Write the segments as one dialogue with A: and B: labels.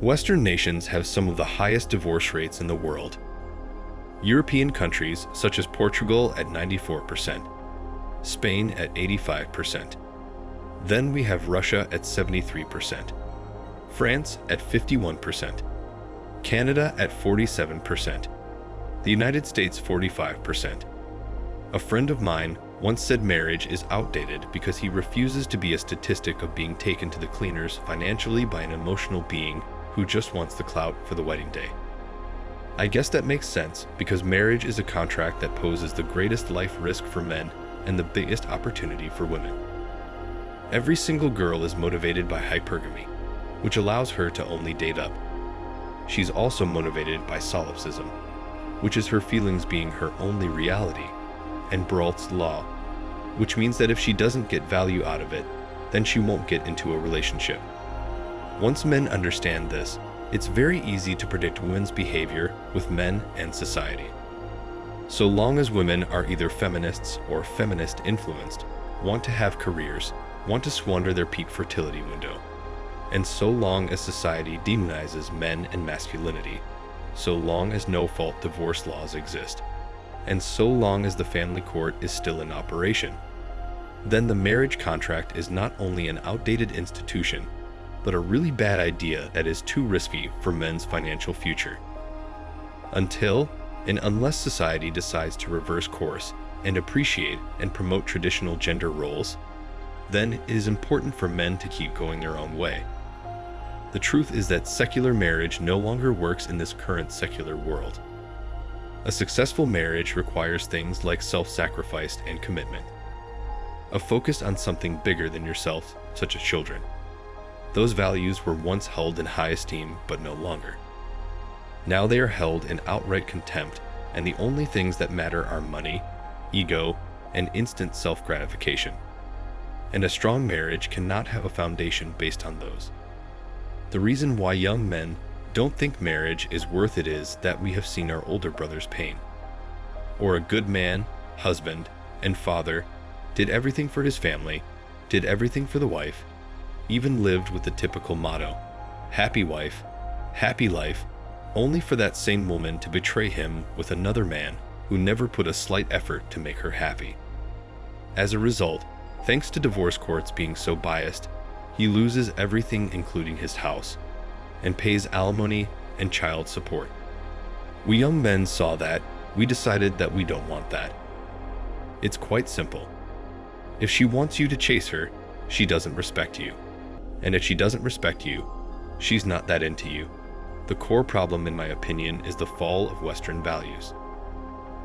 A: Western nations have some of the highest divorce rates in the world. European countries such as Portugal at 94%, Spain at 85%. Then we have Russia at 73%, France at 51%, Canada at 47%, the United States 45%. A friend of mine once said marriage is outdated because he refuses to be a statistic of being taken to the cleaners financially by an emotional being who just wants the clout for the wedding day. I guess that makes sense because marriage is a contract that poses the greatest life risk for men and the biggest opportunity for women. Every single girl is motivated by hypergamy, which allows her to only date up. She's also motivated by solipsism, which is her feelings being her only reality, and Brault's law, which means that if she doesn't get value out of it, then she won't get into a relationship. Once men understand this, it's very easy to predict women's behavior with men and society. So long as women are either feminists or feminist influenced, want to have careers, want to squander their peak fertility window, and so long as society demonizes men and masculinity, so long as no-fault divorce laws exist, and so long as the family court is still in operation, then the marriage contract is not only an outdated institution, but a really bad idea that is too risky for men's financial future. Until and unless society decides to reverse course and appreciate and promote traditional gender roles, then it is important for men to keep going their own way. The truth is that secular marriage no longer works in this current secular world. A successful marriage requires things like self-sacrifice and commitment, a focus on something bigger than yourself, such as children. Those values were once held in high esteem, but no longer. Now they are held in outright contempt, and the only things that matter are money, ego, and instant self-gratification. And a strong marriage cannot have a foundation based on those. The reason why young men don't think marriage is worth it is that we have seen our older brothers' pain. Or a good man, husband, and father did everything for his family, did everything for the wife, even lived with the typical motto, happy wife, happy life, only for that same woman to betray him with another man who never put a slight effort to make her happy. As a result, thanks to divorce courts being so biased, he loses everything including his house, and pays alimony and child support. We young men saw that, we decided that we don't want that. It's quite simple. If she wants you to chase her, she doesn't respect you. And if she doesn't respect you, she's not that into you. The core problem, in my opinion, is the fall of Western values.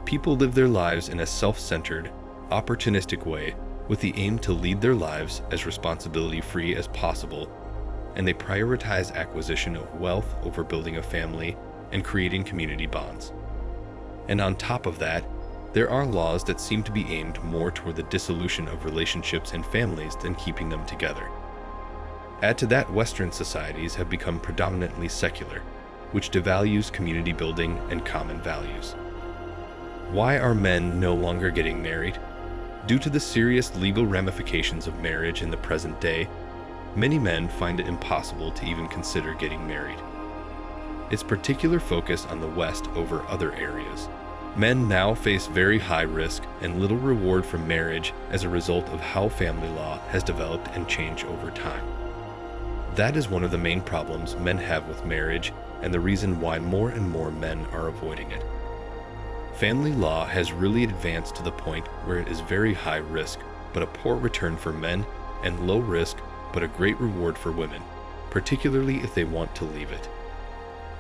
A: People live their lives in a self-centered, opportunistic way with the aim to lead their lives as responsibility-free as possible, and they prioritize acquisition of wealth over building a family and creating community bonds. And on top of that, there are laws that seem to be aimed more toward the dissolution of relationships and families than keeping them together. Add to that, Western societies have become predominantly secular, which devalues community building and common values. Why are men no longer getting married? Due to the serious legal ramifications of marriage in the present day, many men find it impossible to even consider getting married. Its particular focus on the West over other areas. Men now face very high risk and little reward from marriage as a result of how family law has developed and changed over time. That is one of the main problems men have with marriage and the reason why more and more men are avoiding it. Family law has really advanced to the point where it is very high risk, but a poor return for men, and low risk, but a great reward for women, particularly if they want to leave it.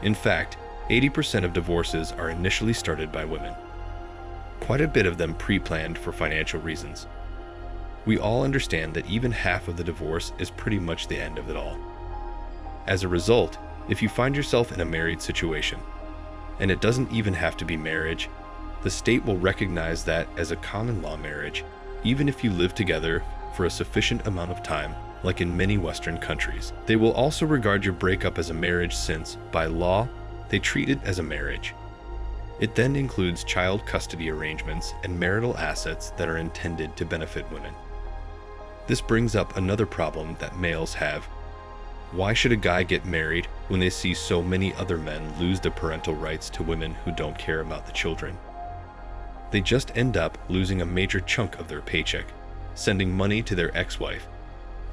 A: In fact, 80% of divorces are initially started by women. Quite a bit of them pre-planned for financial reasons. We all understand that even half of the divorce is pretty much the end of it all. As a result, if you find yourself in a married situation, and it doesn't even have to be marriage, the state will recognize that as a common law marriage, even if you live together for a sufficient amount of time, like in many Western countries. They will also regard your breakup as a marriage since, by law, they treat it as a marriage. It then includes child custody arrangements and marital assets that are intended to benefit women. This brings up another problem that males have. Why should a guy get married when they see so many other men lose the parental rights to women who don't care about the children? They just end up losing a major chunk of their paycheck, sending money to their ex-wife,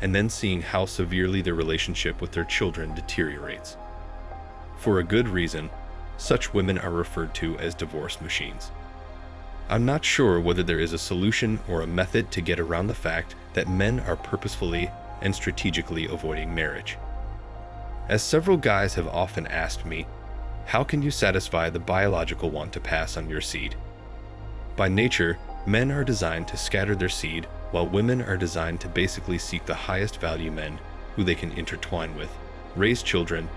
A: and then seeing how severely their relationship with their children deteriorates. For a good reason, such women are referred to as divorce machines. I'm not sure whether there is a solution or a method to get around the fact that men are purposefully and strategically avoiding marriage. As several guys have often asked me, how can you satisfy the biological want to pass on your seed? By nature, men are designed to scatter their seed, while women are designed to basically seek the highest value men who they can intertwine with, raise children,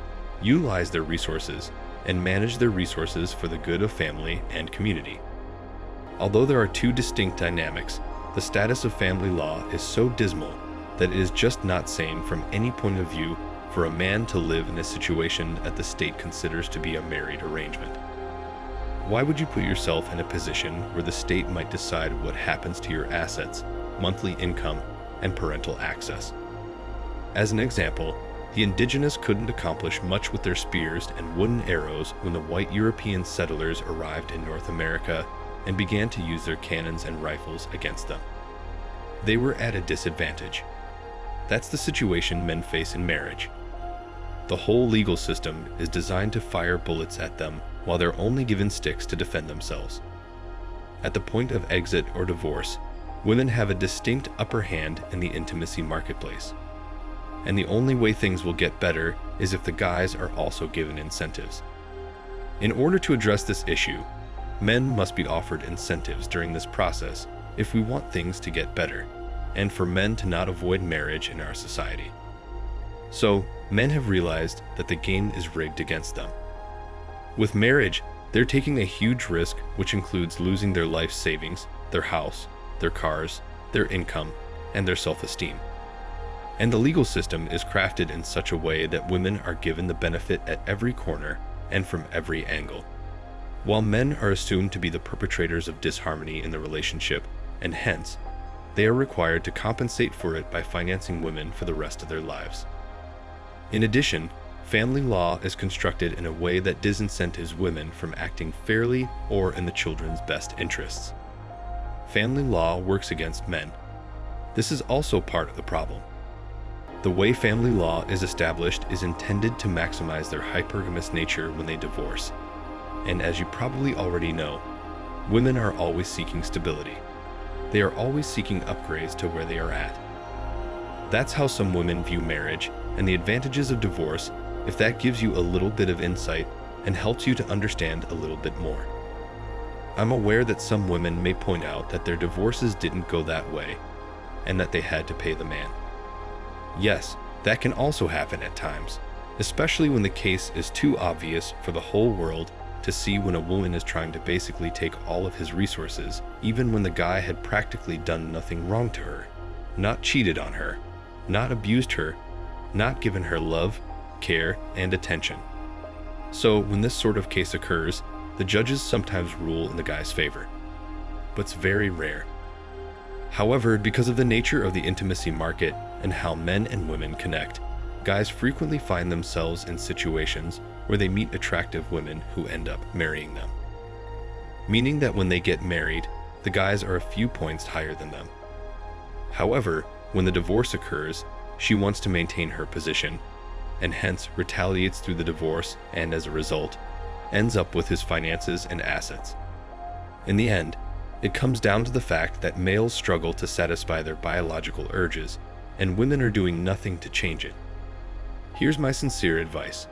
A: utilize their resources, and manage their resources for the good of family and community. Although there are two distinct dynamics, the status of family law is so dismal that it is just not sane from any point of view for a man to live in a situation that the state considers to be a married arrangement. Why would you put yourself in a position where the state might decide what happens to your assets, monthly income, and parental access? As an example, the indigenous couldn't accomplish much with their spears and wooden arrows when the white European settlers arrived in North America and began to use their cannons and rifles against them. They were at a disadvantage. That's the situation men face in marriage. The whole legal system is designed to fire bullets at them while they're only given sticks to defend themselves. At the point of exit or divorce, women have a distinct upper hand in the intimacy marketplace. And the only way things will get better is if the guys are also given incentives. In order to address this issue, men must be offered incentives during this process if we want things to get better, and for men to not avoid marriage in our society. So, men have realized that the game is rigged against them. With marriage, they're taking a huge risk, which includes losing their life savings, their house, their cars, their income, and their self-esteem. And the legal system is crafted in such a way that women are given the benefit at every corner and from every angle. While men are assumed to be the perpetrators of disharmony in the relationship, and hence, they are required to compensate for it by financing women for the rest of their lives. In addition, family law is constructed in a way that disincentives women from acting fairly or in the children's best interests. Family law works against men. This is also part of the problem. The way family law is established is intended to maximize their hypergamous nature when they divorce. And as you probably already know, women are always seeking stability. They are always seeking upgrades to where they are at. That's how some women view marriage and the advantages of divorce, if that gives you a little bit of insight and helps you to understand a little bit more. I'm aware that some women may point out that their divorces didn't go that way and that they had to pay the man. Yes, that can also happen at times, especially when the case is too obvious for the whole world to see, when a woman is trying to basically take all of his resources, even when the guy had practically done nothing wrong to her, not cheated on her, not abused her, not given her love, care, and attention. So when this sort of case occurs, the judges sometimes rule in the guy's favor, but it's very rare. However, because of the nature of the intimacy market and how men and women connect, guys frequently find themselves in situations where they meet attractive women who end up marrying them. Meaning that when they get married, the guys are a few points higher than them. However, when the divorce occurs, she wants to maintain her position, and hence retaliates through the divorce, and as a result, ends up with his finances and assets. In the end, it comes down to the fact that males struggle to satisfy their biological urges, and women are doing nothing to change it. Here's my sincere advice.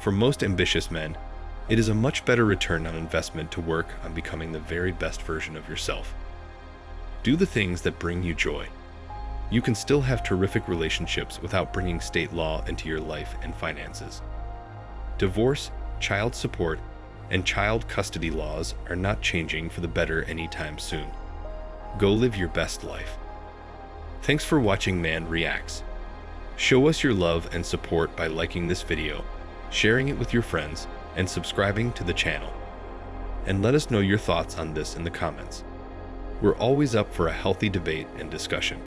A: For most ambitious men, it is a much better return on investment to work on becoming the very best version of yourself. Do the things that bring you joy. You can still have terrific relationships without bringing state law into your life and finances. Divorce, child support, and child custody laws are not changing for the better anytime soon. Go live your best life. Thanks for watching Man Reacts. Show us your love and support by liking this video, sharing it with your friends, and subscribing to the channel. And let us know your thoughts on this in the comments. We're always up for a healthy debate and discussion.